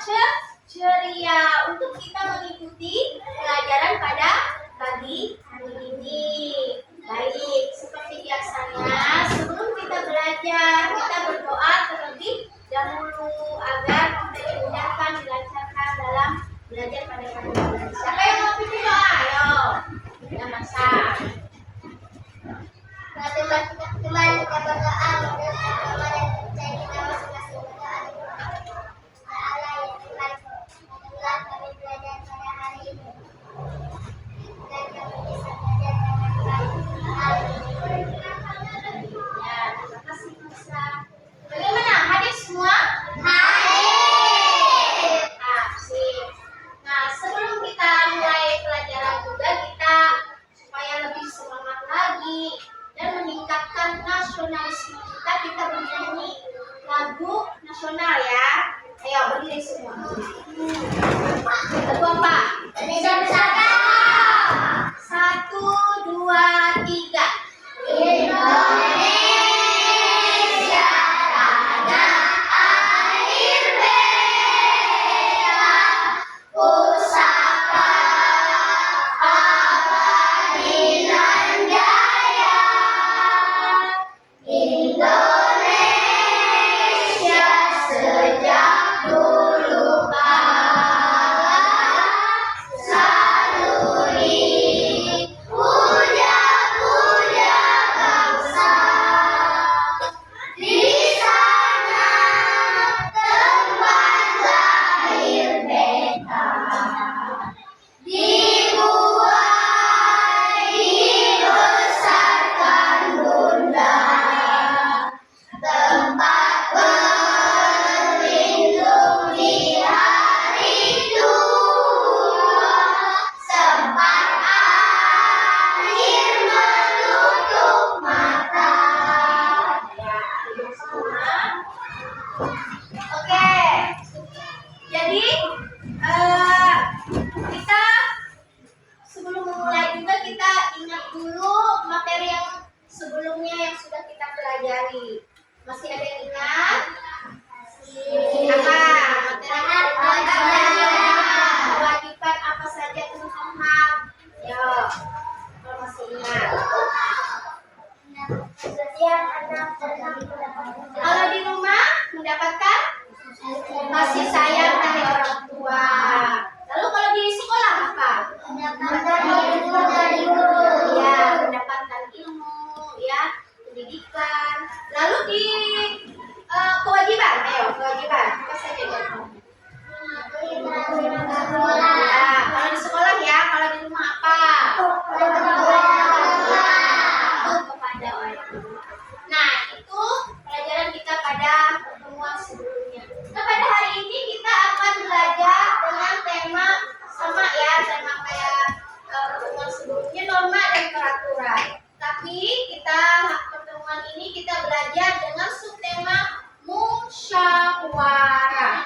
ceria untuk kita mengikuti pelajaran pada pagi hari ini. Baik, seperti biasanya sebelum kita belajar, kita berdoa terlebih dahulu agar kita dimudahkan, dilancarkan dalam belajar pada pagi hari ini. Siapa yang mau pimpin doa? Ayo, kita masak. Teman-teman kita berdoa kepada percaya kita masing-masing berdoa Allah ya Tuhan, telah kami belajar pada hari ini dan kami bisa belajar dengan baik. Ya, terima kasih Musa. Bagaimana? Hadir semua? Hadir. Sip. Nah, sebelum kita mulai pelajaran juga kita supaya lebih semangat lagi dan meningkatkan nasionalisme kita bernyanyi lagu nasional ya. Ayo berdiri semua. Lagu apa? Indonesia Bersatu. 1, 2, 3. Indonesia tanah air beta, pusaka abadilan jaya. Indonesia sejak dulu kala selalu dipuja-puja bangsa. Di sana tempat lahir beta, dibuat dibesarkan bunda, tempat berlindung di hari tua, sempat akhir menutup mata. Ya, duduk semua. Oke. Jadi kita sebelum memulai juga kita ingat dulu materi yang sebelumnya yang sudah kita pelajari. Masih ada yang ingat? Apa? Materi kewajiban apa saja teman-teman? Yo, kalau masih ingat. Setiap anak berhak Kalau di rumah mendapatkan kasih sayang dari orang tua. Lalu kalau di sekolah apa? mendapatkan ilmu dari guru. Ya, mendapatkan ilmu, ya, pendidikan. Lalu di kewajiban, ayo kewajiban apa saja contohnya? Ya, kalau di sekolah ya, kalau di rumah apa? Patuh kepada orang tua. Nah, itu pelajaran kita pada pertemuan sebelumnya. Nah, pada hari ini kita akan belajar dengan tema sama ya, tema kayak pertemuan sebelumnya, norma dan peraturan. Tapi kita pertemuan ini kita belajar dengan subtema musyawarah.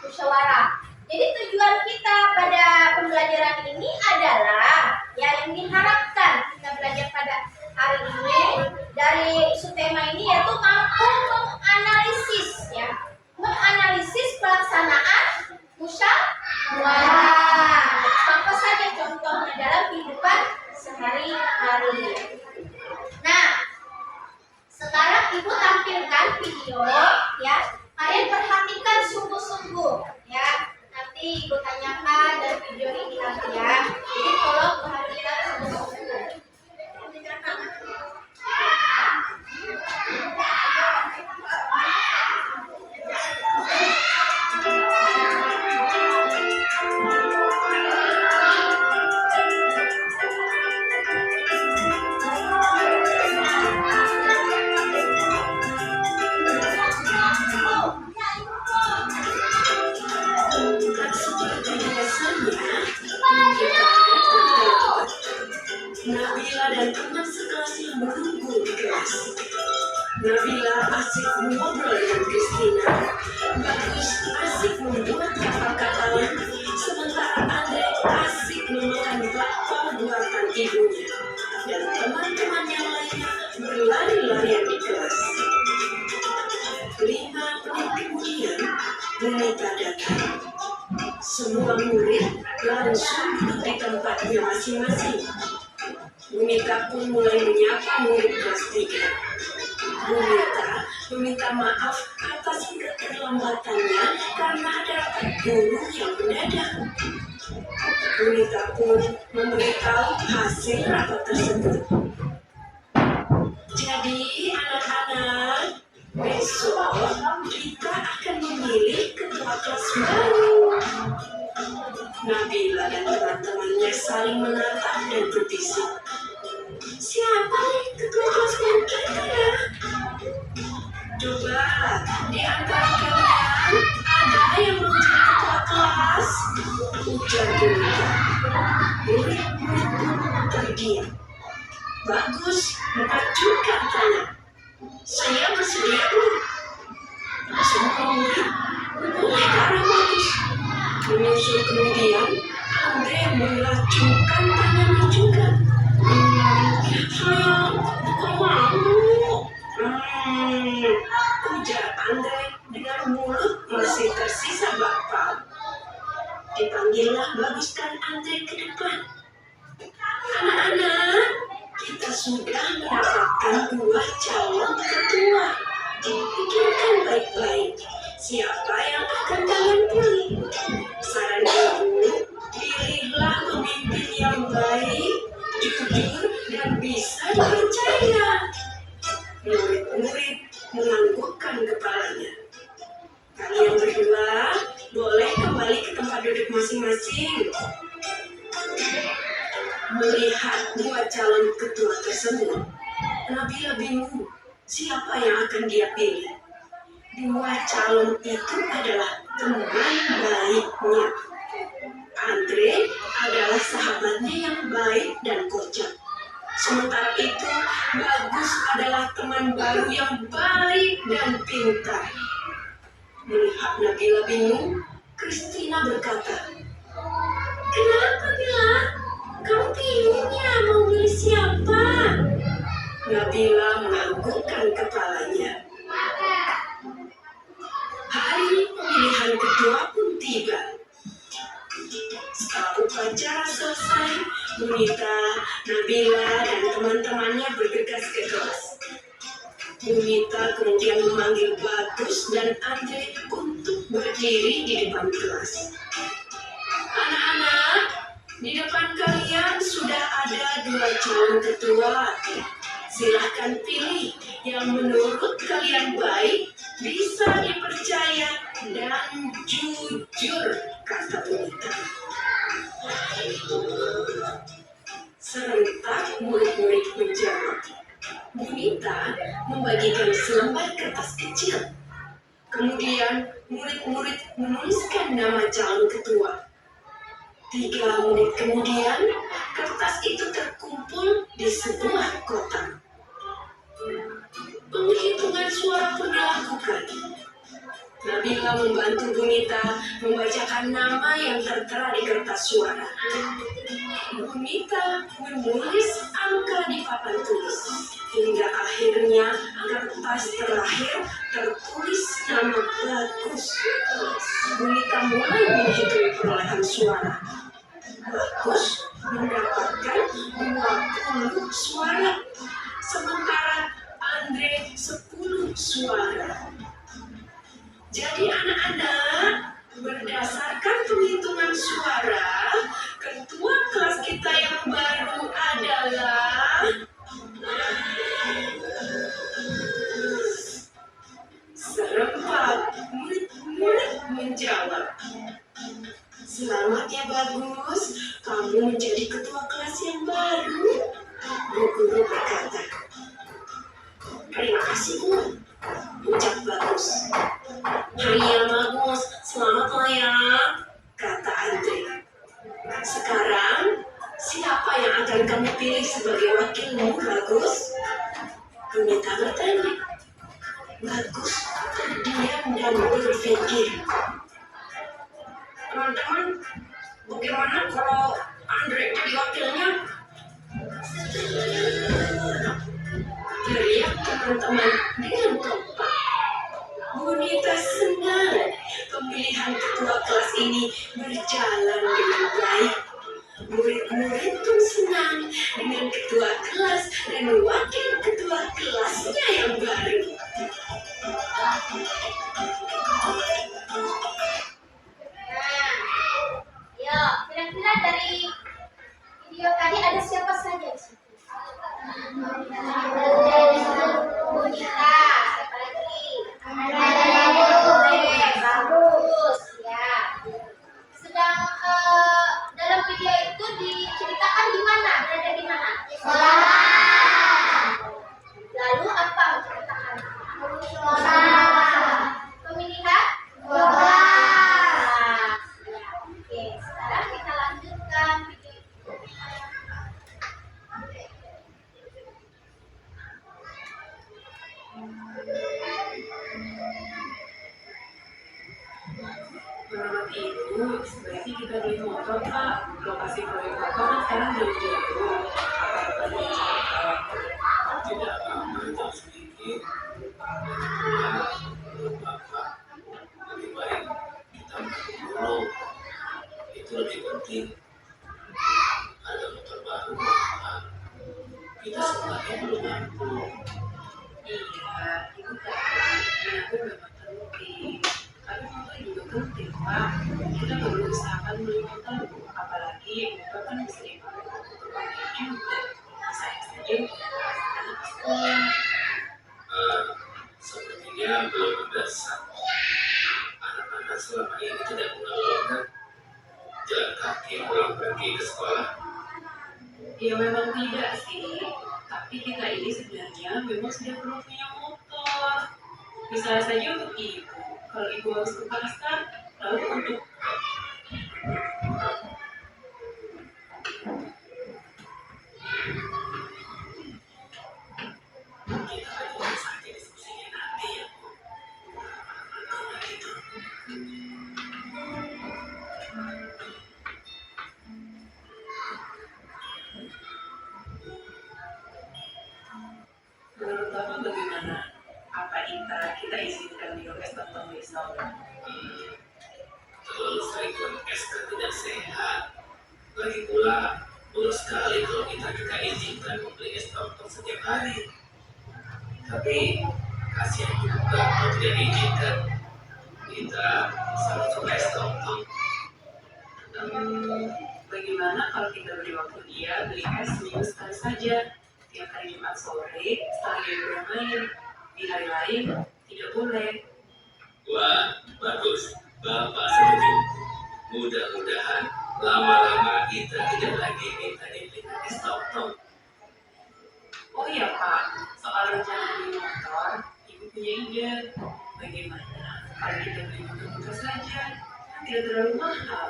Musyawarah. Jadi tujuan kita pada pembelajaran ini adalah ya yang diharapkan kita belajar pada hari ini dari subtema ini yaitu mampu menganalisis ya, menganalisis pelaksanaan musyawarah. Apa saja contohnya dalam kehidupan sehari-hari. Nah, sekarang Ibu tampilkan video ya. Kalian perhatikan sungguh-sungguh ya. Nanti Ibu tanyakan dari video ini nanti ya. Jadi tolong perhatikan sungguh-sungguh. Nabila dan teman sekelasnya menunggu di kelas. Nabila asik mengobrol dengan Christina. Bagus asik membuat kapal-kapalan, sementara Andre asik memakan bakpao buatan ibunya. Dan teman-teman yang lainnya berlari-larian di kelas. 5 menit kemudian, Bumi Bunita datang. Semua murid langsung duduk di tempatnya masing-masing. Bunita pun mulai menyapa murid kelas 3. Bunita meminta maaf atas keterlambatannya karena ada rapat guru yang mendadak. Bunita pun memberitahu hasil rapat tersebut. Jadi anak-anak, besok kita akan memilih ketua kelas baru. Nabila dan teman-temannya saling menatap dan berbisik. Siapa nih ketua kelas baru kita ya? Coba di antara kalian ada yang mau jadi ketua kelas? Ujar Bunita. Murid-murid pun terdiam. Bagus, mengajukan tanya. Saya bersedia, Bu. Semua murid memulai ke arah Bagus. Menyusul kemudian, Andre mengacungkan tangannya juga. Saya bukan mau. Ujar Andre dengan mulut masih tersisa bapal. Dipanggillah Bagus dan Andre ke depan. Anak-anak, kita sudah mendapatkan 2 calon ketua. Pikirkan baik-baik, siapa yang akan kalian pilih? Saran ibu, pilihlah pemimpin yang baik, jujur, dan bisa dipercaya. Murid-murid menganggukkan kepalanya. Kalian berdua boleh kembali ke tempat duduk masing-masing. Melihat 2 calon ketua tersebut, Nabila bingung siapa yang akan dia pilih. 2 calon itu adalah teman baiknya. Andre adalah sahabatnya yang baik dan kocak. Sementara itu, Bagus adalah teman baru yang baik dan pintar. Melihat Nabila bingung, Kristina berkata, "Kenapa, Bila? Kamu bingungnya mau pilih siapa?" Nabila menganggukkan kepalanya. Hari pemilihan ketua pun tiba. Setelah upacara selesai, Bunita, Nabila, dan teman-temannya bergegas ke kelas. Bunita kemudian memanggil Bagus dan Andre untuk berdiri di depan kelas. Anak-anak, di depan kalian sudah ada 2 calon ketua. Silahkan pilih yang menurut kalian baik, bisa dipercaya, dan jujur, kata Bunita. Serentak murid-murid menjawab. Bunita membagikan selembar kertas kecil. Kemudian murid-murid menuliskan nama calon ketua. 3 menit kemudian, kertas itu terkumpul di sebuah kotak. Penghitungan suara pun dilakukan. Nabila membantu Bunita membacakan nama yang tertera di kertas suara. Bunita menulis angka di papan tulis. Hingga akhirnya kertas terakhir tertulis nama Bagus. Bunita mulai menghitung perolehan suara. Bagus mendapatkan 20 suara, sementara Andre 10 suara. Jadi anak-anak, berdasarkan penghitungan suara, ketua kelas kita yang baru adalah serempak murid-murid menjawab. Selamat ya Bagus, kamu menjadi ketua kelas yang baru. Bu Guru berkata. Terima kasih Bu, ucap Bagus. Iya Bagus, selamat ya, kata Andre. Sekarang, siapa yang akan kamu pilih sebagai wakilmu Bagus? Bunita bertanya. Bagus terdiam dan berpikir. Teman-teman, bagaimana kalau Andre jadi wakilnya? Teriak teman-teman dengan kompak. Bunita senang pemilihan ketua kelas ini berjalan dengan baik. Murid-murid pun senang dengan ketua kelas dan wakil ketua kelasnya yang baru. Nah, yuk, kira-kira dari video tadi ada siapa saja di situ? Bonita, siapa lagi? Oke, bagus, ya. Sedang dalam video itu diceritakan di mana? Berada di mana? Lalu apa menceritakan? Pemilihan? Nah, ya. Oke, sekarang kita lanjutkan video Menurut Ibu, sebaiknya kita beli motor, Pak. Lokasi proyek Bapak kan sekarang jauh-jauh. Apa Bapak mau coba? Tidak apa-apa, jauh sedikit. Bapak, lebih baik kita menabung dulu. Itu lebih penting. Harga motor baru, Bapak. Kita sebenarnya belum mampu. Iya, Ibu tahu. Dan aku memang terbukti. Tapi motor juga penting, Pak. Kita perlu usahakan beli motor, apalagi motor kan bisa dipakai untuk pakai juga. Saya saja anak sekolah. Sepertinya belum mendesak. Anak-anak selama ini tidak mengeluarkan jalan kaki pulang pergi ke sekolah. Ya memang tidak sih, tapi kita ini sebenarnya memang sudah perlu punya motor. Misalnya saja untuk ibu, kalau ibu harus ke pasar, lalu untuk kita akan saja diskusinya nanti ya Bu. Menurut Bapak bagaimana? Apa kita izinkan minum es tentang besok? Terlalu sering minum es kan tidak sehat. Lagi pula, buruk sekali kalau kita izinkan membeli es tentang setiap hari. Tapi, kasihan juga kalau tidak diizinkan. Kita selalu coba es tentang. Bagaimana kalau kita beri waktu dia beli es seminggu sekali saja? Tiap hari Jumat sore setelah dia bermain. Di hari lain tidak boleh. Wah, bagus. Bapak setuju. Mudah-mudahan lama-lama kita tidak lagi minta dibelikan es tong-tong. Oh iya Pak, soal rencana beli motor, Ibu punya ide. Bagaimana kalau kita beli motor bekas saja? Kan tidak terlalu mahal.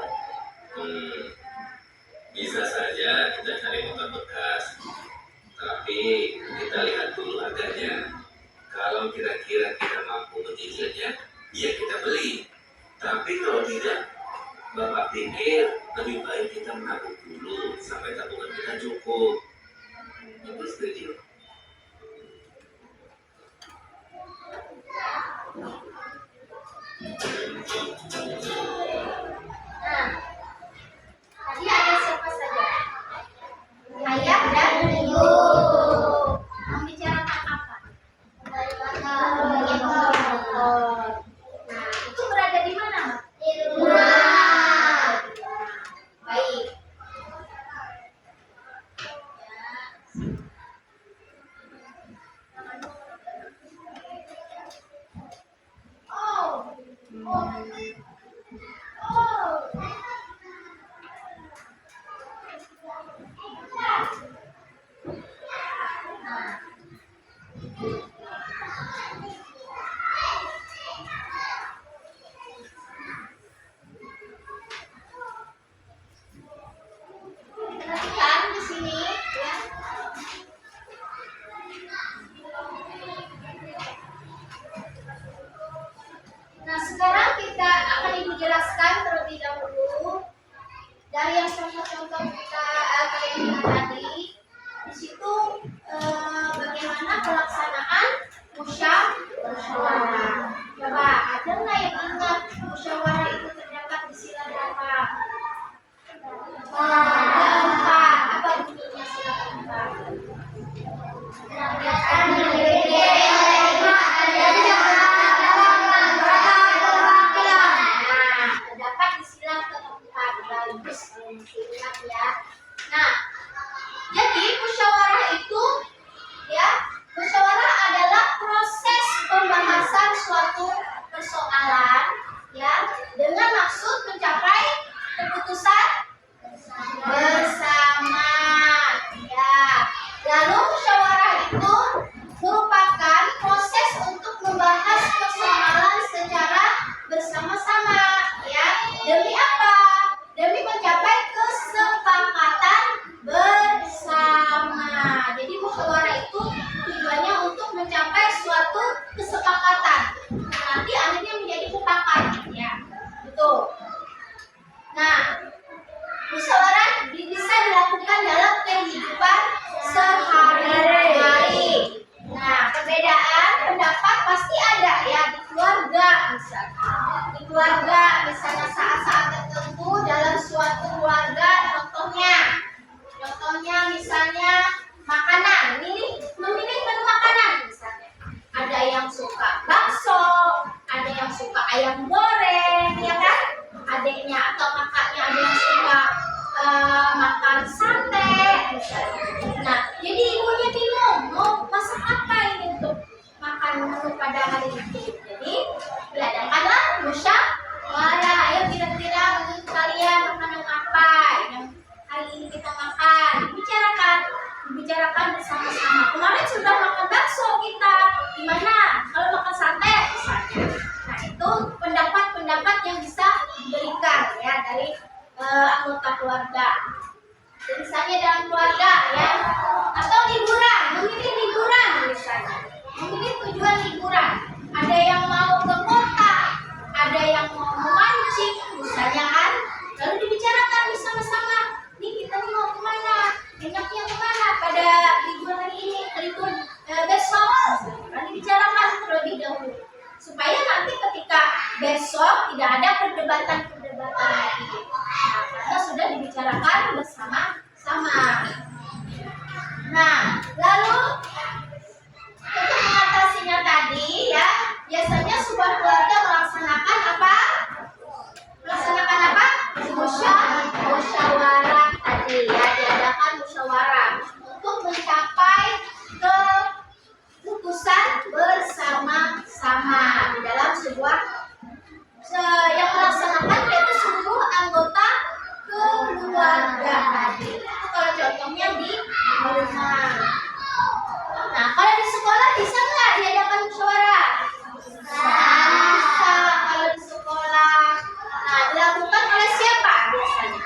Bisa saja kita cari motor bekas. Tapi kita lihat dulu harganya. Kalau kira-kira kita mampu mencicilnya, ya kita beli. Tapi kalau tidak, Bapak pikir lebih baik kita menabung dulu sampai tabungan kita cukup. Ibu setuju? Nah, tadi ada siapa saja? Ayah dan ibu. Membicarakan apa? Motor. Nah, itu berada di mana, Mas? Di rumah. Baik. Oh. Perhatikan di sini ya. Nah, sekarang kita akan Ibu jelaskan terlebih dahulu dari yang contoh-contoh kita kalian lihat tadi. Di situ bagaimana pelaksanaan musyawarah. Coba bagus kalau masih ingat ya. Nah, jadi musyawarah itu ya, musyawarah adalah proses pembahasan suatu persoalan ya dengan maksud mencapai keputusan bersama ya. Lalu musyawarah itu merupakan proses untuk membahas persoalan secara bersama-sama ya. Demi apa? Demi mencapai kesepakatan bersama. Jadi musyawarah itu tujuannya untuk mencapai suatu kesepakatan. Nanti akhirnya menjadi mufakat ya. Betul. Nah, musyawarah bisa dilakukan dalam kehidupan sehari-hari. Nah, perbedaan pendapat pasti ada ya di keluarga misalnya. Di keluarga misalnya saat-saat tertentu dalam suatu keluarga, contohnya misalnya makanan, memilih menu makanan misalnya. Ada yang suka bakso, ada yang suka ayam goreng, ya kan? Adiknya atau kakaknya ada yang suka makan sate misalnya. Nah, jadi ibunya bingung mau masak apa ini untuk makan menu pada hari itu. Jadi diadakanlah musyawarah. Ayo kira-kira menurut kalian makanan apa yang hari ini kita makan? Dibicarakan bersama-sama. Kemarin sudah makan bakso kita, gimana kalau makan sate misalnya. Nah, itu pendapat-pendapat yang bisa diberikan ya dari anggota keluarga. Misalnya dalam keluarga ya, atau liburan, memilih liburan misalnya, memilih tujuan liburan. Ada yang mau ke kota, ada yang mau memancing misalnya kan. Lalu dibicarakan bersama-sama, nih kita mau kemana, enaknya kemana pada liburan hari ini, libur besok. Lalu dibicarakan terlebih dahulu supaya nanti ketika besok tidak ada perdebatan lagi. Nah, karena sudah dibicarakan bersama-sama. Nah, lalu untuk mengatasinya tadi ya, biasanya sebuah keluarga melaksanakan apa? Musyawarah tadi ya, diadakan musyawarah untuk mencapai keputusan bersama-sama di dalam sebuah yang melaksanakan yaitu seluruh anggota keluarga tadi. Kalau contohnya di rumah. Nah, kalau di sekolah bisa nggak diadakan musyawarah? Bisa kalau di sekolah. Nah, dilakukan oleh siapa biasanya?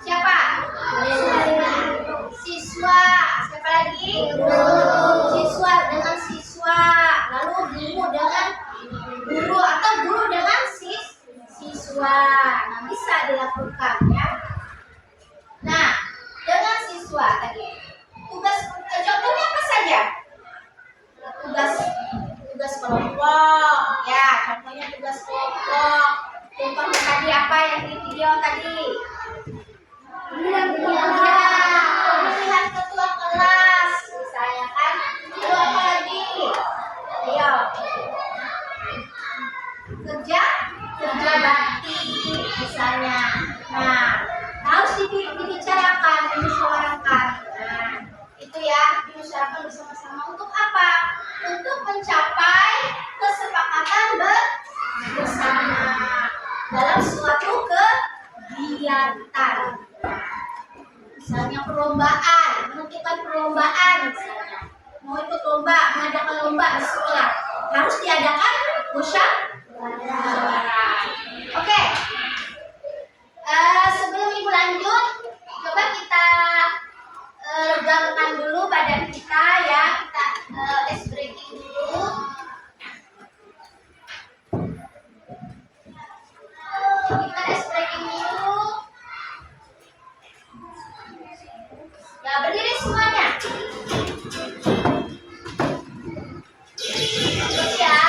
Siapa? Siswa. Siapa lagi? Siswa dengan siswa. Lalu guru dengan guru atau guru dengan siswa. Nah, bisa dilakukan ya. Nah, dengan siswa tadi tugas contohnya apa saja? Tugas kelompok ya, contohnya tugas kelompok. Contohnya tadi apa yang di video tadi? Pemilihan ketua kelas misalnya kan. Lalu apa lagi? Ayo. Kerja bakti misalnya. Nah, harus dibicarakan, dimusyawarahkan. Nah, itu ya, dimusyawarahkan bersama-sama untuk apa? Untuk mencapai kesepakatan bersama dalam suatu kegiatan. Misalnya perlombaan, menentukan perlombaan misalnya. Mau ikut lomba, mengadakan lomba di sekolah, harus diadakan musyawarah. Oke. Sebelum ibu lanjut, coba kita regangkan dulu badan kita ya. Kita ice breaking dulu. Kita ice breaking dulu. Ya, berdiri semuanya. Terus ya.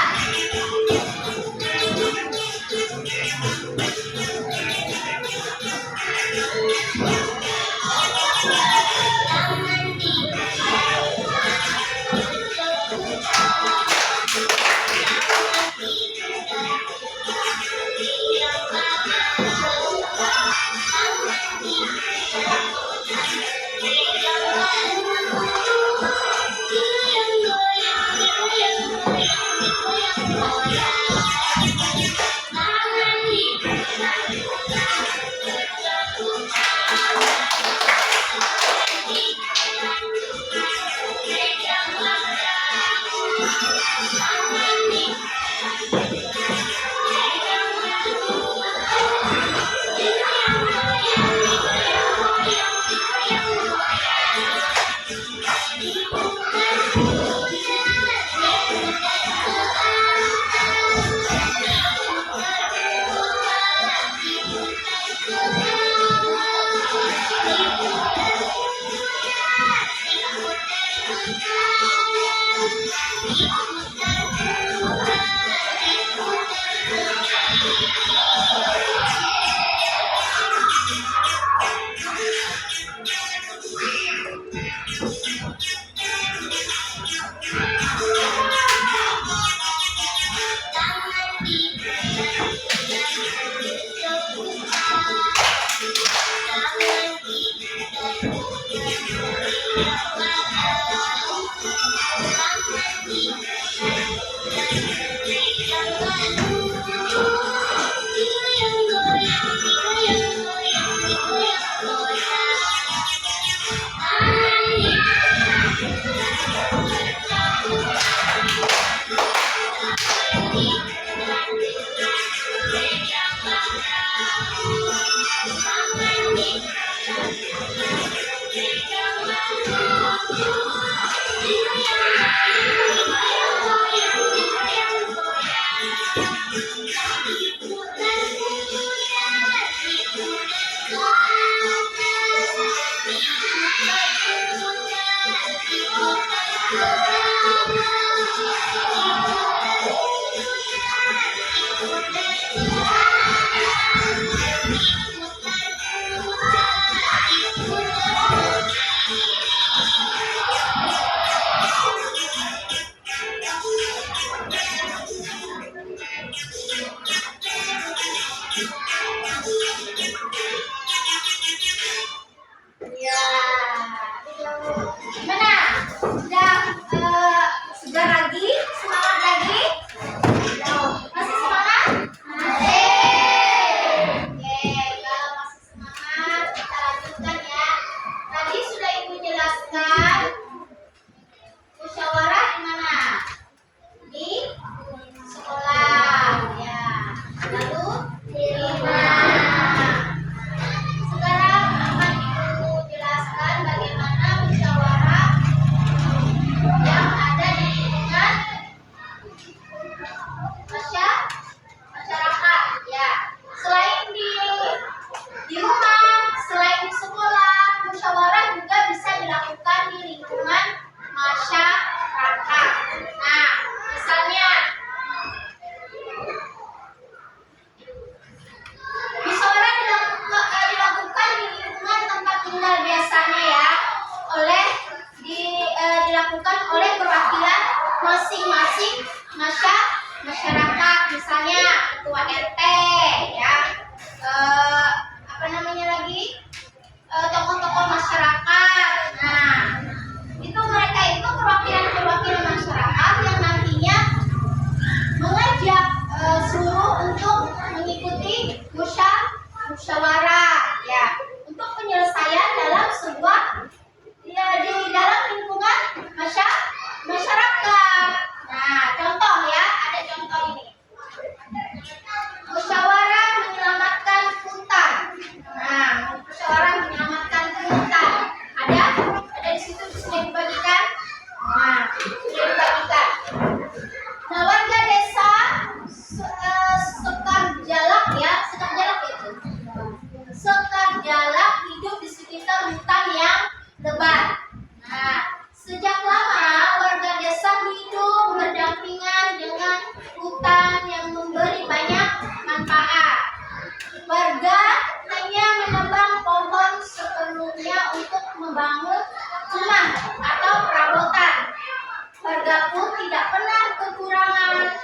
warga pun tidak pernah kekurangan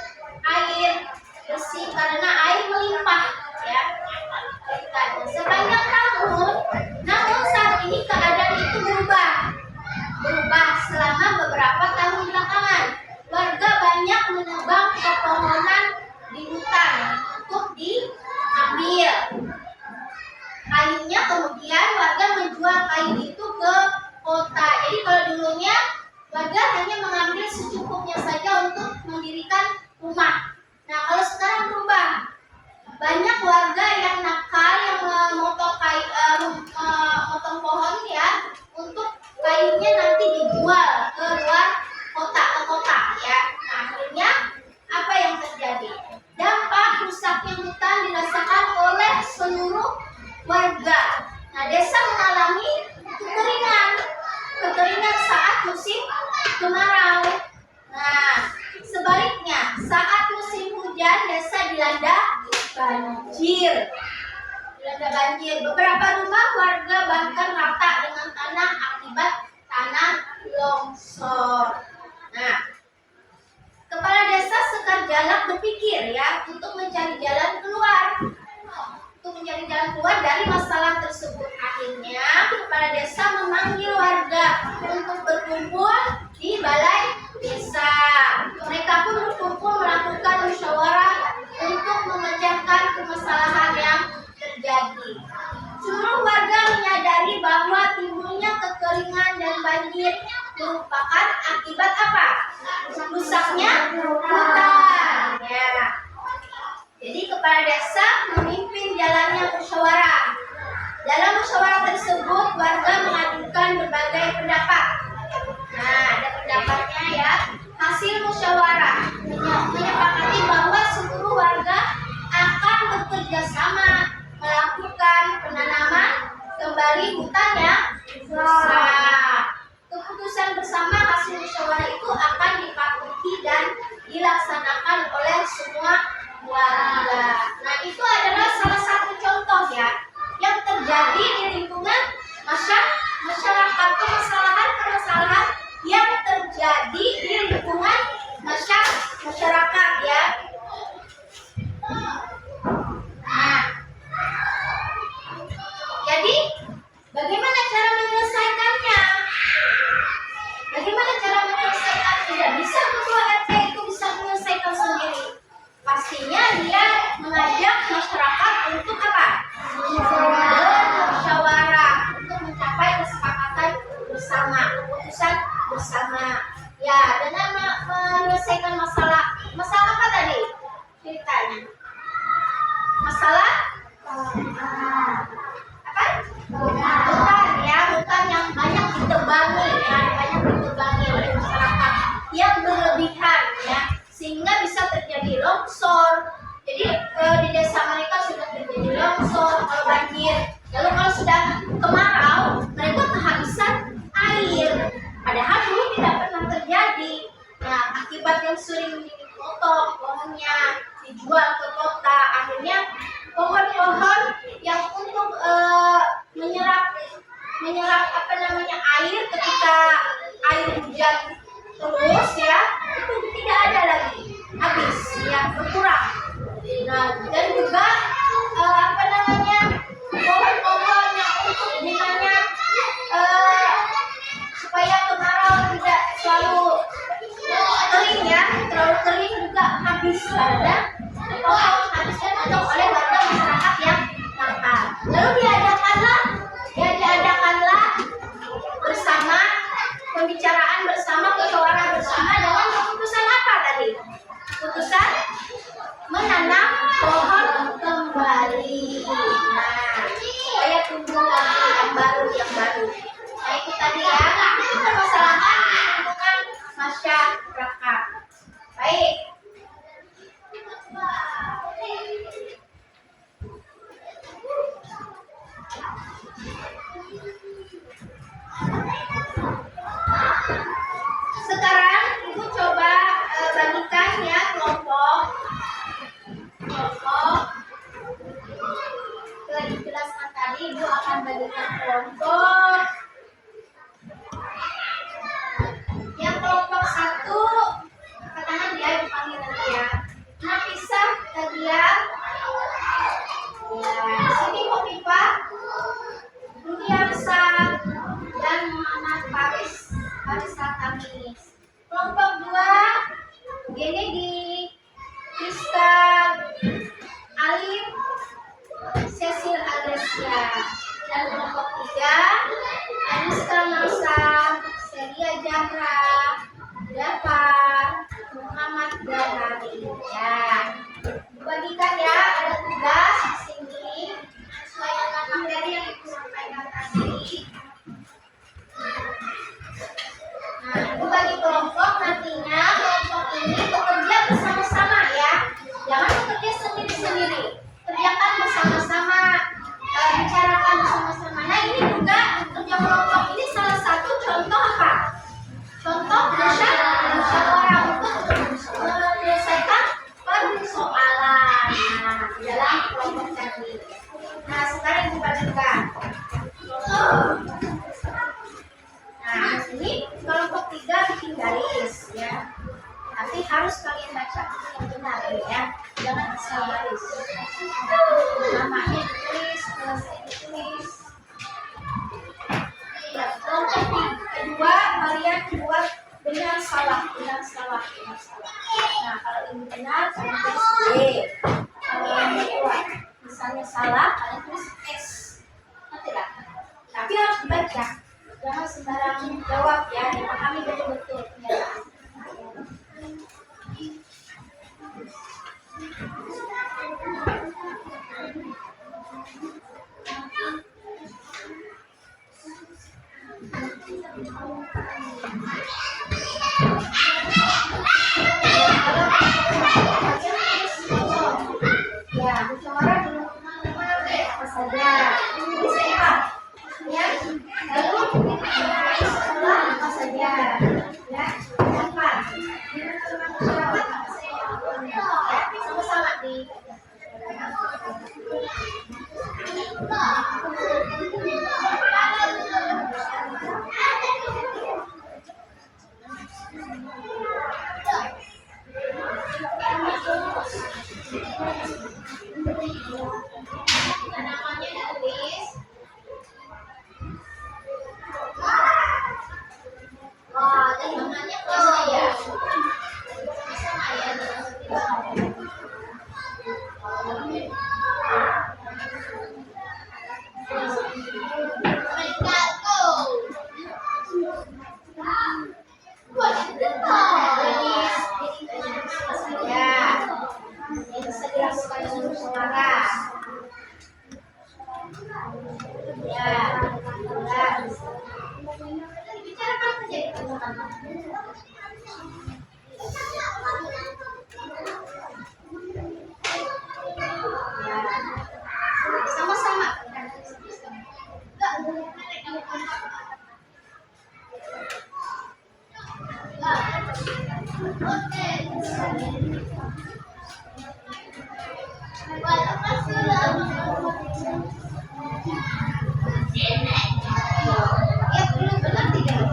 air bersih karena air melimpah ya. Sepanjang tahun, namun saat ini keadaan itu berubah selama beberapa tahun belakangan. Warga banyak menebang pepohonan di hutan untuk diambil kayunya, kemudian warga menjual kayu itu ke kota. Jadi kalau dulunya warga hanya mengambil secukupnya saja untuk mendirikan rumah. Nah, kalau sekarang berubah, banyak warga yang nakal yang memotong pohon ya untuk kayunya nanti dijual ke luar kota, ke kota ya. Nah, akhirnya apa yang terjadi? Dampak rusaknya hutan dirasakan oleh seluruh warga. Nah, desa mengalami kekeringan saat musim kemarau. Nah, sebaliknya saat musim hujan desa dilanda banjir. Beberapa rumah warga bahkan rata dengan tanah akibat tanah longsor. Nah, kepala desa Sekarjalak berpikir ya untuk mencari jalan keluar dari masalah tersebut. Akhirnya kepala desa memanggil warga untuk berkumpul di balai desa. Mereka pun berkumpul melakukan musyawarah untuk memecahkan permasalahan yang terjadi. Seluruh warga menyadari bahwa timbulnya kekeringan dan banjir merupakan akibat apa? Rusaknya hutan. Ya. Jadi kepala desa memimpin jalannya musyawarah. Dalam musyawarah tersebut warga mengajukan berbagai pendapat. Nah, ada pendapatnya ya. Hasil musyawarah menyepakati bahwa seluruh warga akan bekerja sama melakukan penanaman kembali hutan yang rusak. Keputusan bersama hasil musyawarah itu akan dipatuhi dan dilaksanakan oleh semua warga. Nah, itu adalah salah satu contoh ya yang terjadi di lingkungan masyarakat, permasalahan yang terjadi di lingkungan masyarakat ya. Nah, jadi bagaimana cara menyelesaikannya? Tidak bisa ketua RT itu bisa menyelesaikan sendiri. Pastinya dia mengajak masyarakat untuk apa? Bermusyawarah untuk mencapai kesepakatan bersama, keputusan bersama. Ya, dengan menyelesaikan masalah apa tadi ceritanya? Masalah apa? Hutan ya, hutan yang banyak ditebangi oleh masyarakat yang berlebihan ya, sehingga bisa terjadi longsor. Jadi di desa mereka sudah terjadi longsor kalau banjir. Lalu kalau sudah kemarau, mereka kehabisan air. Padahal dulu tidak pernah terjadi. Nah, akibat yang sering dipotong pohonnya, dijual ke kota, akhirnya pohon-pohon yang untuk menyerap air ketika air hujan terus ya, itu tidak ada lagi, habis ya, berkurang. Nah, dan juga pohon-pohon yang untuk gunanya supaya kemarau tidak selalu kering ya, terlalu kering juga habis karena pohon habis dipotong oleh warga masyarakat yang nakal. Lalu diadakanlah bersama pembicaraan bersama, musyawarah bersama dengan keputusan apa tadi? Keputusan menanam pohon kembali. Nah, supaya tumbuh lagi yang baru. Nah, itu tadi ya. Itu permasalahan lingkungan masyarakat. Baik. Sekarang Ibu coba bagikan ya kelompok. Setelah dijelaskan tadi, Ibu akan bagikan kelompok. Yang kelompok 1 Dan kelompok 3 Anuskal Nausa, Celia Jahra, Dafar, Muhammad Gahari. Ya, dibagikan ya, ada tugas di sini sesuai dengan materi yang ibu sampaikan tadi. Nah, ibu bagi kelompok, nantinya kelompok ini bekerja bersama-sama ya, jangan bekerja sendiri-sendiri, kerjakan bersama-sama, bicarakan bersama-sama. Nah, ini juga kerja kelompok ini salah satu contoh apa? Contoh musyawarah untuk menyelesaikan persoalan. Nah, di dalam kelompok tadi. Nah, sekarang ibu bagikan. Nah, di sini kelompok 3 bikin garis ya. Tapi harus kalian baca yang benar ya. Jangan asal garis. Namanya ditulis, selesai ditulis. Ya, kelompok kedua kalian buat benar salah, benar salah, benar salah. Nah, kalau ini benar kalian tulis B. Kalau yang kedua misalnya salah kalian tulis S. Nanti lah. Tapi harus dibaca. Jangan sembarangan jawab ya, dipahami betul-betul kenyataan. Ya, musyawarah dulu apa saja. Bisa ya? Ya. Lalu setelah apa saja? Ya, apa? Sama-sama di namanya ditulis. Oh, dan namanya kelas ya. Sama ya. Bisa dilakukan dengan musyawarah. Ya, bicarakan saja di teman-teman. Ya, sama-sama. Ya, belum benar tidak?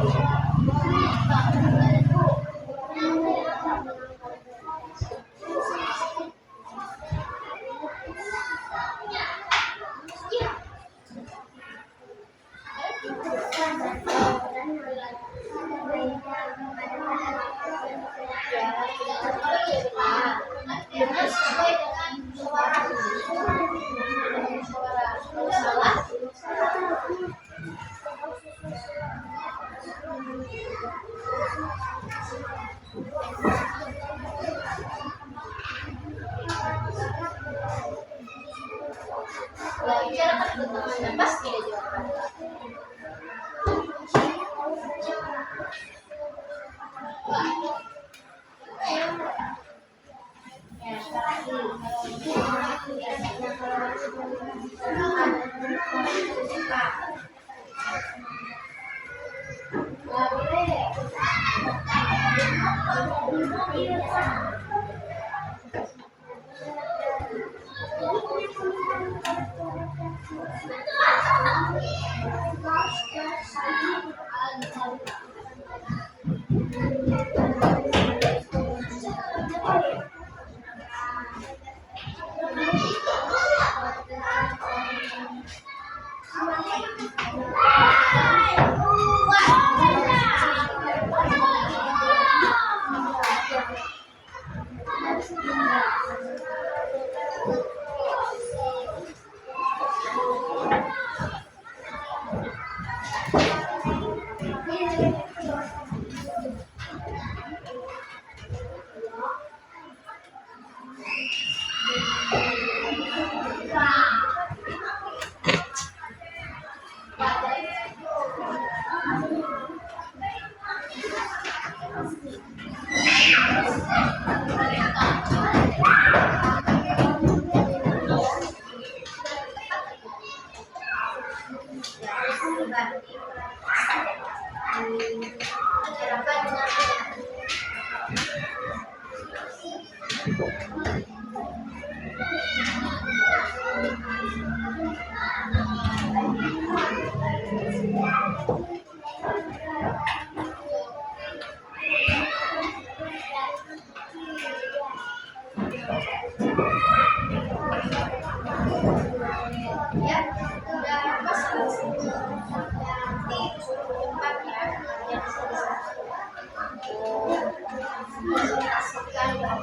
Dengan sesuai dengan suara. Kalau salah, bicarakan dengan teman-teman pasti dia jawab. Ya, Ya, udah pas nanti cepat ya, yang konsultasikan ya,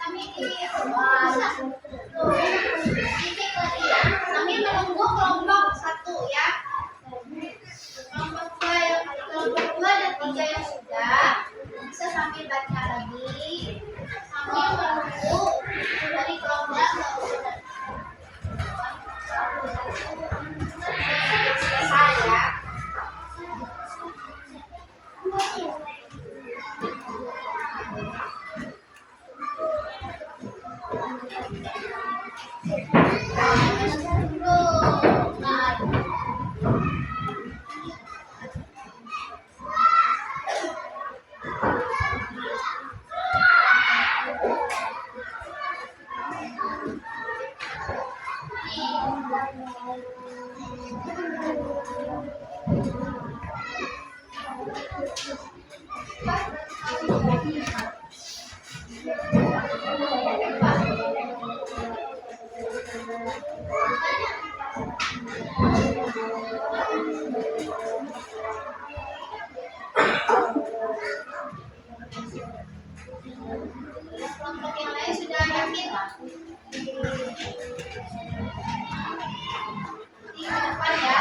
sambil sambil menunggu kelompok satu ya. Kelompok dua dan tiga yang sudah bisa sambil baca lagi sambil menunggu dari kelompok satu. Selesai ya. Kelompok yang lain sudah yakin? Di depan ya,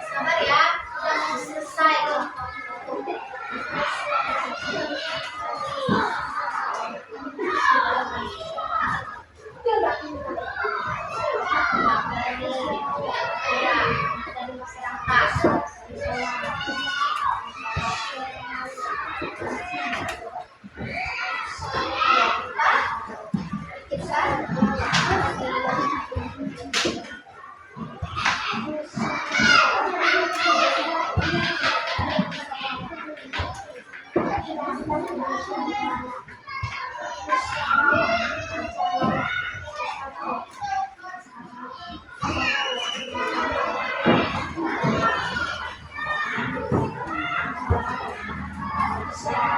sabar ya, sudah mau selesai loh. Kita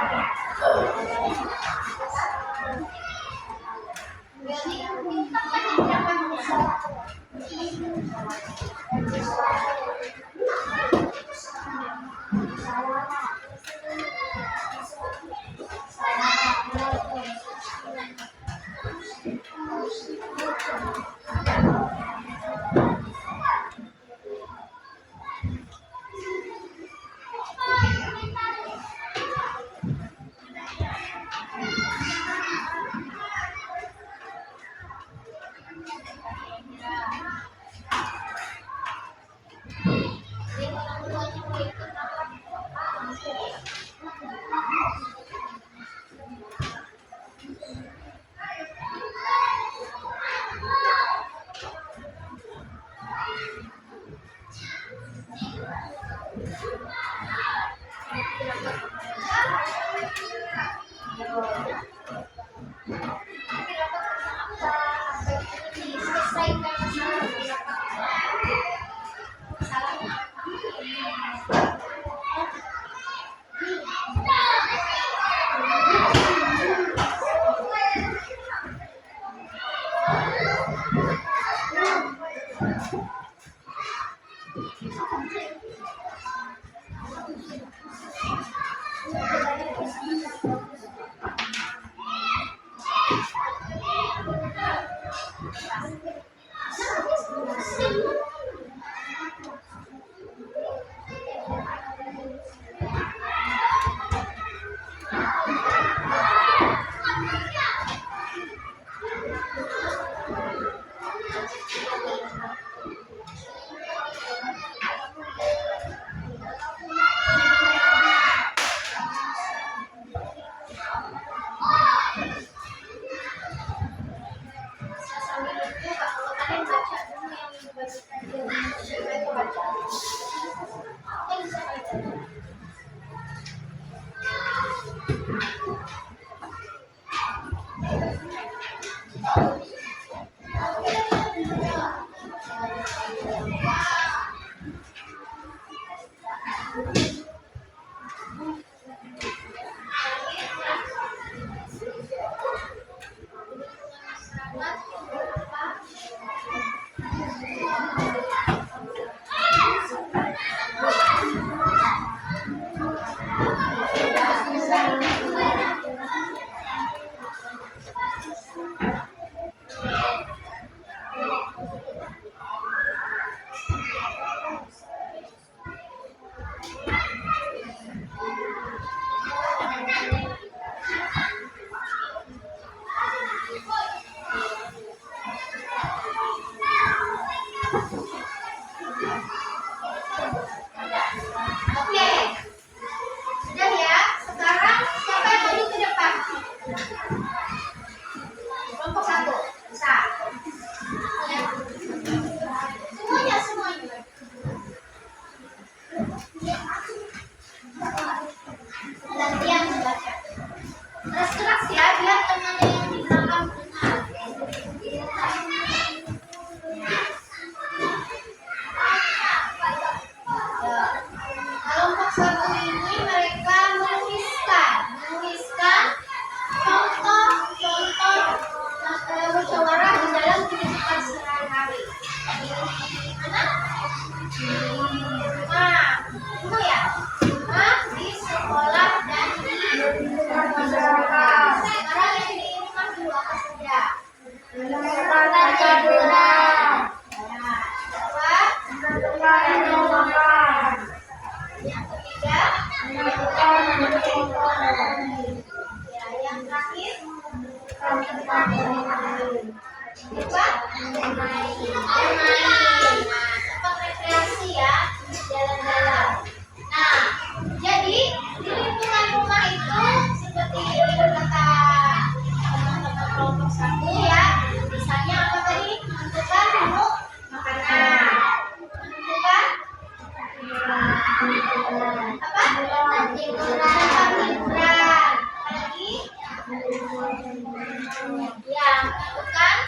Ya, bukan?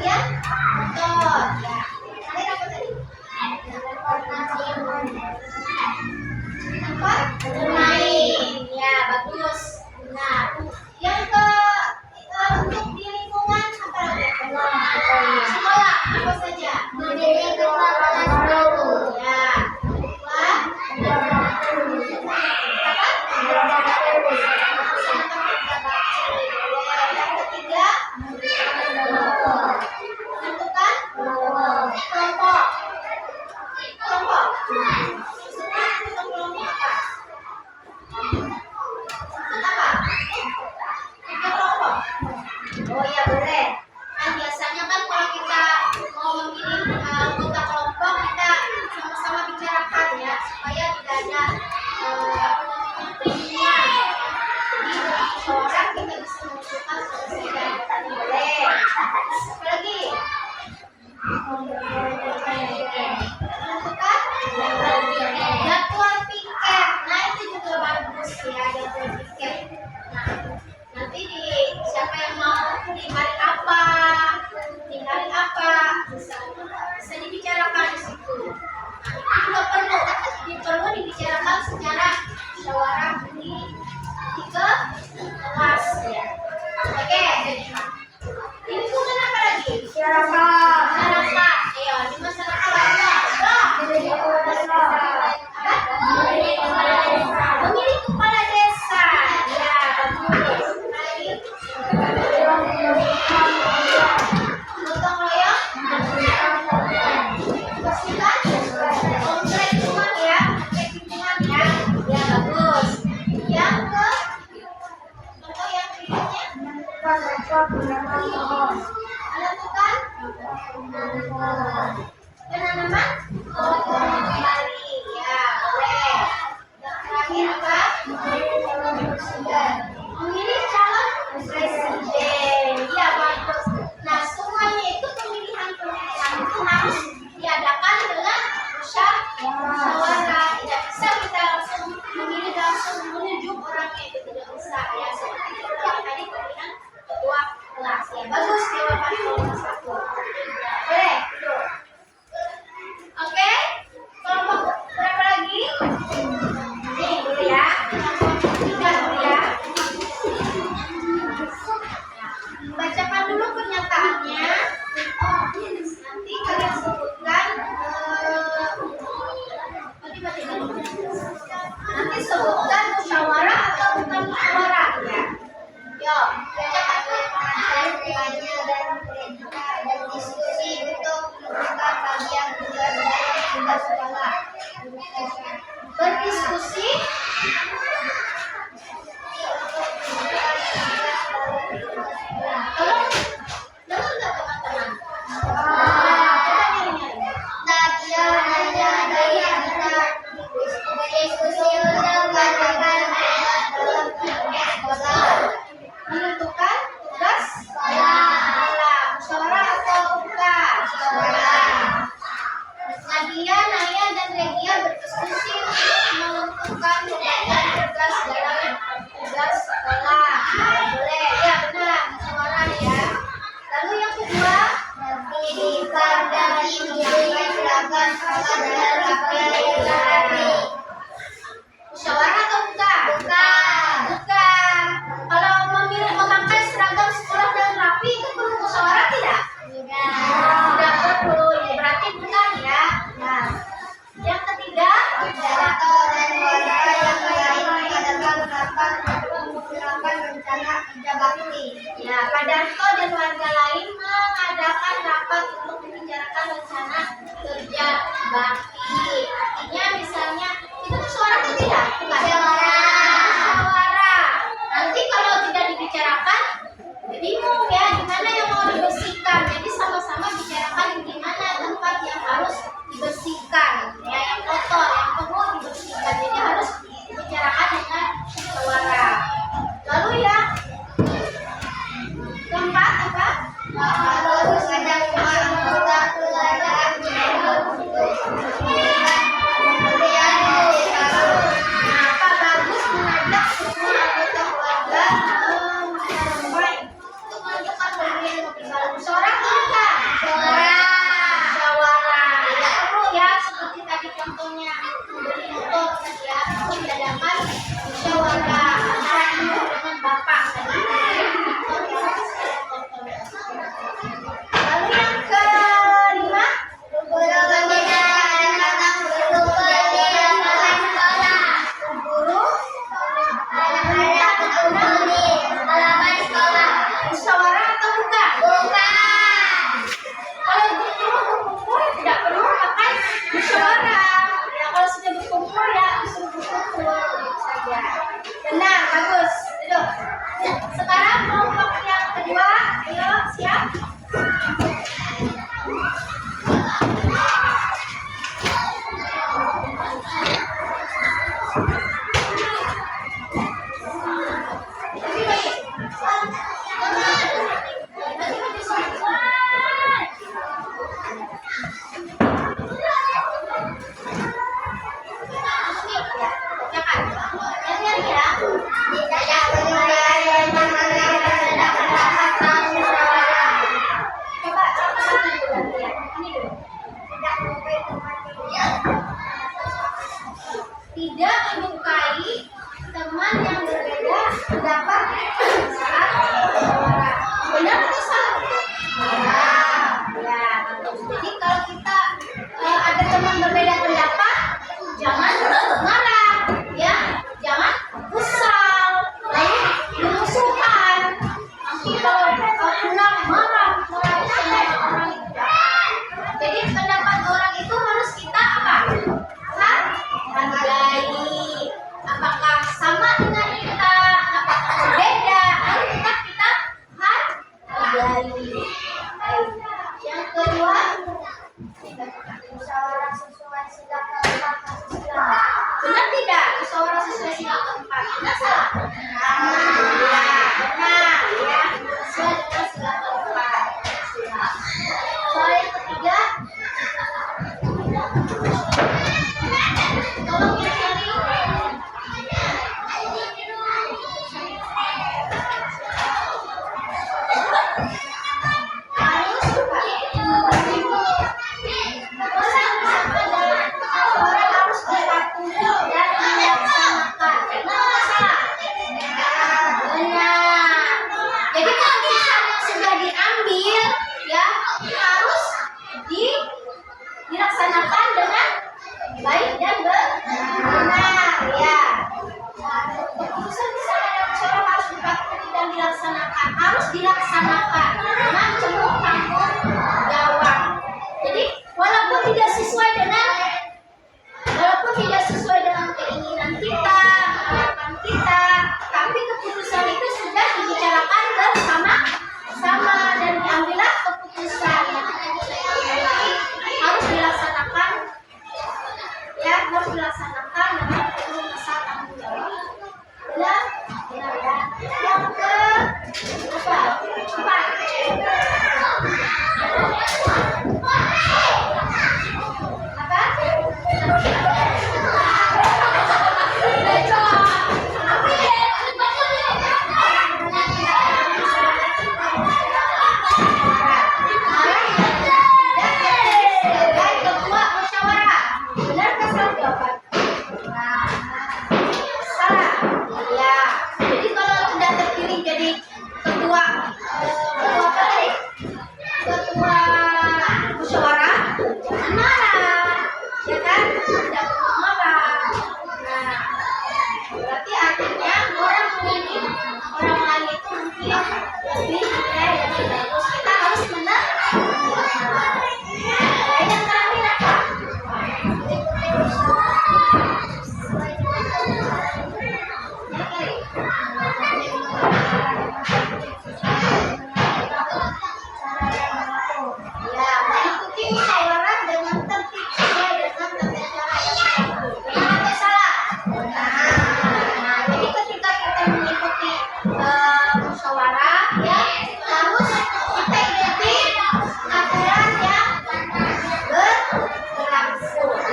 Ya, betul. Ya. boleh. Nah, biasanya kan kalau kita mau memilih anggota kelompok, kita sama-sama bicarakan ya, supaya tidak ada kebingungan. Jadi musyawarah kita bisa mengusulkan solusi dan boleh. Apalagi menentukan jadwal piket. Nah, itu juga bagus ya, jadwal piket. Nah, nanti siapa yang mau di hari apa, bisa dibicarakan di situ. Nah, itu perlu dibicarakan secara musyawarah di kelas ya. Oke. Ini bukan apa lagi? Masyarakat. Ayo, di masyarakat apa? Memilih kepala desa. Ya, bagus. Lagi. Gotong royong. Bersihkan komplek rumah ya. Komplek lingkungan ya. Ya, bagus. Yang ke contoh yang berikutnya. Menentukan penanaman padi ya, boleh. Yang terakhir apa? Memilih calon presiden. Ya, bagus. Nah, semuanya itu pemilihan itu harus diadakan dengan musyawarah. Tidak bisa kita langsung memilih, langsung menunjuk orangnya, itu tidak bisa ya. Seperti itu tadi pemilihan ketua kelas ya. Bagus jawaban kelompok 1. Boleh, tuh. Oke, kelompok berapa lagi? Nih dulu ya, kelompok 3 dulu ya. Bacakan dulu pernyataannya. Nanti kalian sebutkan. Nanti sebutkan musyawarah atau bukan musyawarah ya. Yo, bacakan dan diskusi untuk menentukan bagian tugas dari tugas sekolah. berdiskusi tolong dengar nggak teman-teman? Coba nyari-nyari. Nadia hanya daya kita berdiskusi untuk menentukan tugas dalam tugas sekolah. Menentukan tugas Sekolah. musyawarah atau bukan? Sekolah. Nadia, Naya, dan Regia berdiskusi untuk menentukan pembagian tugas dalam tugas sekolah. Boleh, ya benar, musyawarah ya. Lalu yang kedua, Pendidikan dari mencapai seragam sekolah dalam rapi yang rapi. musyawarah atau bukan? Bukan. Bukan. Kalau memakai seragam sekolah dan rapi itu perlu musyawarah tidak? Tidak perlu. Ya, berarti bukan ya. Nah, yang ketiga, Moderator dan warga yang lain mengadakan rapat untuk menggunakan rencana kerja bakti. ya Padanto dan warga lain mengadakan rapat untuk membicarakan rencana kerja bakti. Artinya misalnya itu musyawarah atau tidak? Bukan. Musyawarah. Nanti kalau tidak dibicarakan, bingung ya gimana yang mau dibersihkan. Jadi sama-sama bicarakan gimana tempat yang harus dibersihkan, ya yang kotor, yang perlu dibersihkan. Jadi harus dibicarakan dengan musyawarah. Lalu ya keempat apa? Harus mengajak semua anggota keluarga untuk kemudian Nah, apa bagus mengajak semua anggota keluarga sampai untuk menentukan pemilihan mobil musyawarah atau bukan? Musyawarah. Tidak perlu ya seperti tadi contohnya memberi motor tadi ya, perlu diadakan musyawarah antara ibu dengan bapak tadi. Lalu yang kelima, guru memberikan anak guru pembelajaran sekolah. guru Anak menghuni halaman sekolah. musyawarah atau bukan? Bukan. Kalau guru berkumpul tidak perlu pakai musyawarah. Ya kalau sudah berkumpul ya disuruh berkumpul gitu saja. Benar, bagus. Duduk. Sekarang kelompok yang kedua, ayo pendapat saat musyawarah. Benar atau salah? Ya. Jadi kalau kita ada teman berbeda pendapat, jangan marah, ya, jangan kesal, lalu bermusuhan. Nanti kalau pulang marah sama orang itu. Jadi pendapat orang itu harus kita apa? Hargai. Apakah sama dengan kita? Apakah berbeda? Harus tetap kita hargai. Yang kedua, musyawarah sesuai sidang keempat kasus silang. benar tidak musyawarah sesuai sidang keempat? Benar salah? Ya, benar ya. Sesuai dengan sidang keempat. Soal yang ketiga, tolong dicari orang harus dipatuhi dan dilaksanakan. Benar atau salah? Benar. Jadi kalau misalnya sudah diambil, ya harus dilaksanakan dengan baik dan benar, ya. Keputusan misalnya dalam musyawarah harus dipatuhi dan dilaksanakan, harus dilaksanakan dengan penuh tanggung jawab. Jadi walaupun tidak sesuai dengan keinginan kita, harapan kita, tapi keputusan itu sudah dibicarakan bersama-sama dan diambillah keputusan. Jadi harus dilaksanakan, ya, harus dilaksanakan dengan penuh rasa tanggung jawab. Benar? Benar ya. Yang keempat, ketua musyawarah. Benar atau salah jawaban? Salah. Ya. Jadi kalau sudah terpilih jadi ketua apa tadi? Ketua musyawarah, jangan marah, ya kan? Tidak perlu marah. Nah, berarti artinya orang lain itu mungkin lebih bagus. Kita harus benar. Yang terakhir apa? Ya, mengikuti musyawarah dengan tertib sesuai dengan tata cara yang berlaku. Benar atau salah? Nah, jadi ketika kita mengikuti musyawarah, ya harus kita ikuti aturan yang berlaku, ya,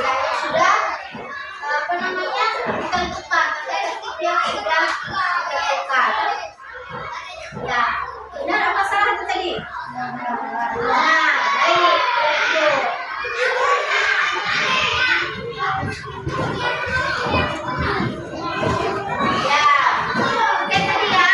yang sudah ditentukan, tertib yang sudah ditentukan. Ya, benar apa salah itu tadi? Nah, baik, itu. Ya, oke tadi ya.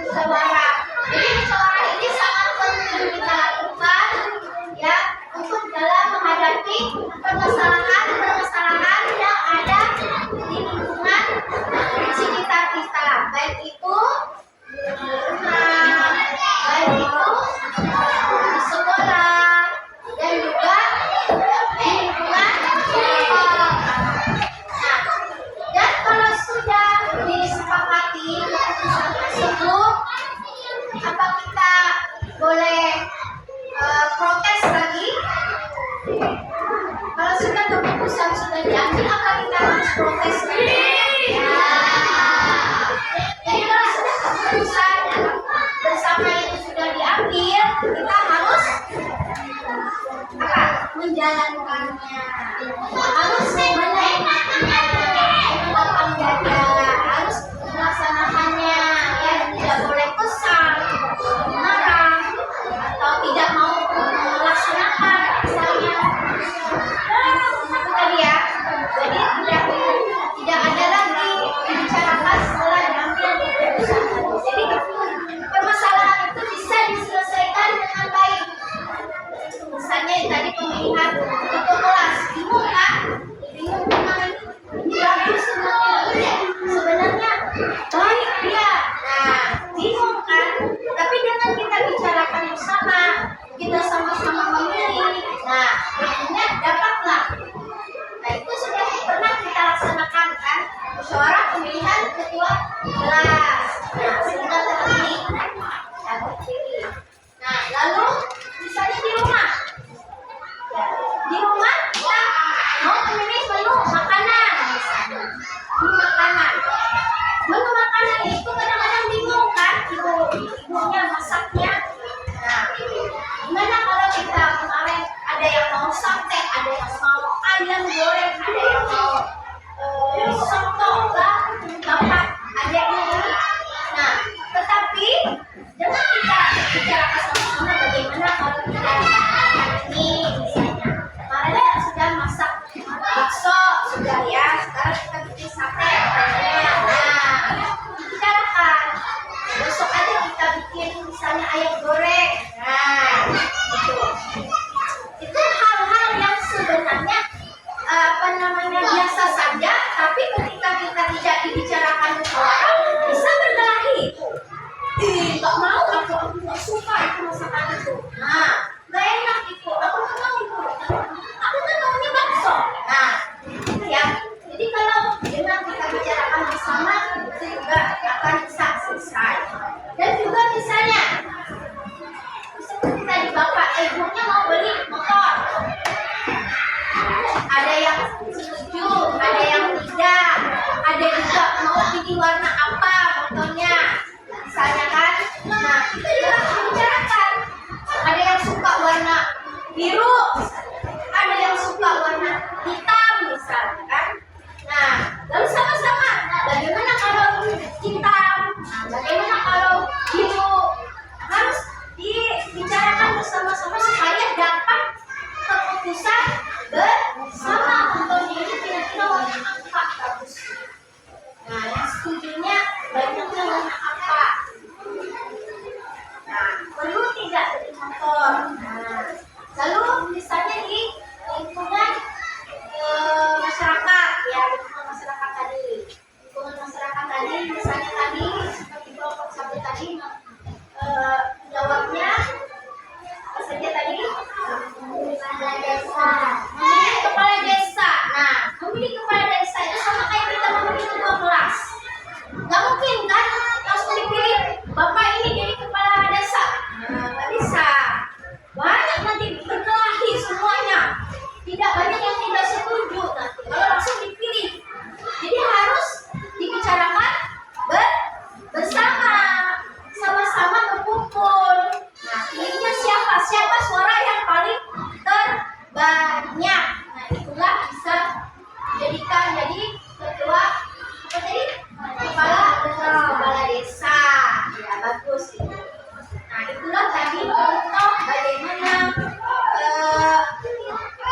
musyawarah. Jadi musyawarah ini sangat penting kita lakukan ya untuk dalam menghadapi permasalahan yang ada di lingkungan sekitar kita, baik itu di rumah, baik itu di sekolah, dan juga di lingkungan sekolah. Nah, dan kalau sudah disepakati keputusan tersebut, apa kita boleh protes lagi? Kalau sudah keputusan sudah diambil, apa kita harus protes lagi? Ya. Jadi kalau sudah keputusan bersama itu sudah diambil, kita harus apa? Menjalankannya, harus menaikkannya, lapang dada, harus melaksanakannya, ya tidak boleh kesal, marah, atau tidak mau melaksanakan misalnya. Itu tadi ya. Jadi tidak ada lagi dibicarakan setelah diambil keputusan. Jadi permasalahan itu bisa diselesaikan dengan baik. Misalnya tadi pemilihan ketua kelas, bingung kan? Bingung dengan bagus sebenarnya baik dia. Nah, bingung kan? Tapi dengan kita bicarakan bersama, kita sama-sama memilih. Nah, akhirnya dapatlah. Nah, itu sudah pernah kita laksanakan kan? Musyawarah pemilihan ketua kelas. Nah, sudah terpilih. Nah, terpilih. Nah, lalu misalnya di rumah. Di rumah kita mau memilih menu makanan misalnya. Menu makanan itu kadang-kadang bingung kan ibunya masaknya. Nah, gimana kalau kita kemarin ada yang mau sate, ada yang mau ayam goreng, ada yang mau soto lah, bapak adiknya ini. Nah, tetapi jangan kita bicarakan sama-sama bagaimana kalau kita ini misalnya kemarin sudah masak bakso sudah ya, sekarang kita bikin sate misalnya. Nah, bicarakan besok aja kita bikin misalnya ayam goreng. Nah, itu hal-hal yang sebenarnya biasa saja, tapi ketika kita tidak dibicarakan musyawarah bisa berkelahi. Nggak mau, aku nggak suka itu masakan itu. Nah, nggak enak itu, aku nggak mau itu. Aku kan maunya bakso. Nah, itu ya. Jadi kalau dengan kita bicarakan bersama itu juga akan bisa selesai. Dan juga misalnya seperti tadi bapak ibunya mau beli motor. Ada yang setuju, ada yang tidak, ada juga mau pilih warna apa motornya, misalnya kan. Nah, itu juga harus dibicarakan. Ada yang suka warna biru, ada yang suka warna hitam, misalnya kan. Nah, lalu sama-sama, bagaimana kalau hitam? Nah, bagaimana kalau biru? Harus dibicarakan bersama-sama supaya dapat keputusan bersama untuk ini kira-kira warna apa bagus. Nah, yang setujunya banyaknya warna apa? Nah, perlu tidak beli motor. Nah, lalu misalnya di lingkungan masyarakat, ya lingkungan masyarakat tadi, misalnya tadi seperti kelompok satu tadi jawabnya apa saja tadi? Kepala desa. Memilih kepala desa. Nah, memilih kepala desa itu sama kayak kita memilih ketua kelas. Nggak mungkin kan langsung dipilih bapak ini jadi kepala desa. Nah, nggak bisa. Banyak nanti berkelahi semuanya. Tidak banyak yang tidak setuju nanti kalau langsung dipilih. Jadi harus dibicarakan bersama, sama-sama berkumpul. Nah, pilihnya siapa? Siapa suara yang paling terbanyak? Nah, itulah bisa dijadikan jadi ketua apa tadi? Kepala desa. Ya, bagus itu. Nah, itulah tadi contoh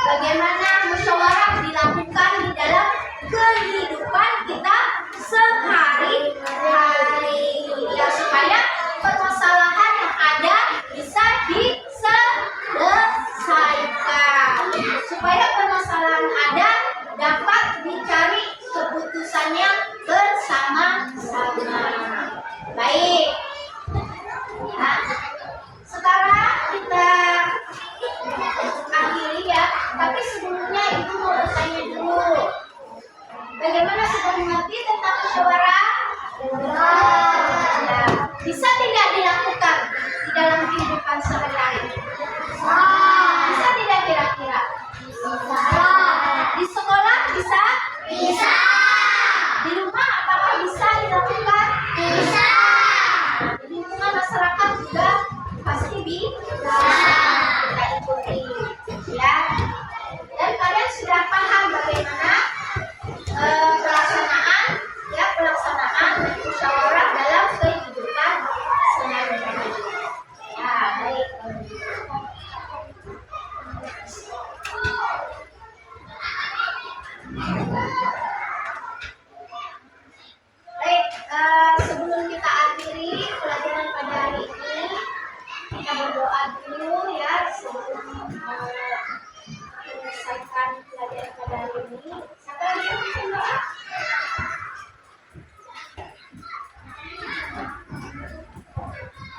bagaimana musyawarah dilakukan di dalam kehidupan kita sehari-hari. Ya, supaya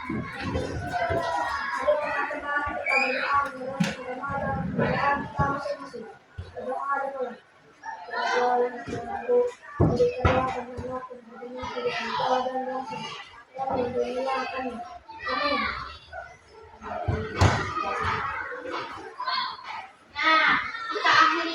Mari teman-teman kita berdoa memohon keselamatan kemuliaan kita masing-masing. Berdoa dimulai. Ya Allah yang Maha Mampu, berikanlah kami anak yang mendengar kehidupan tua dan bangsa, dan lindungilah kami. Amin. Nah, kita akhiri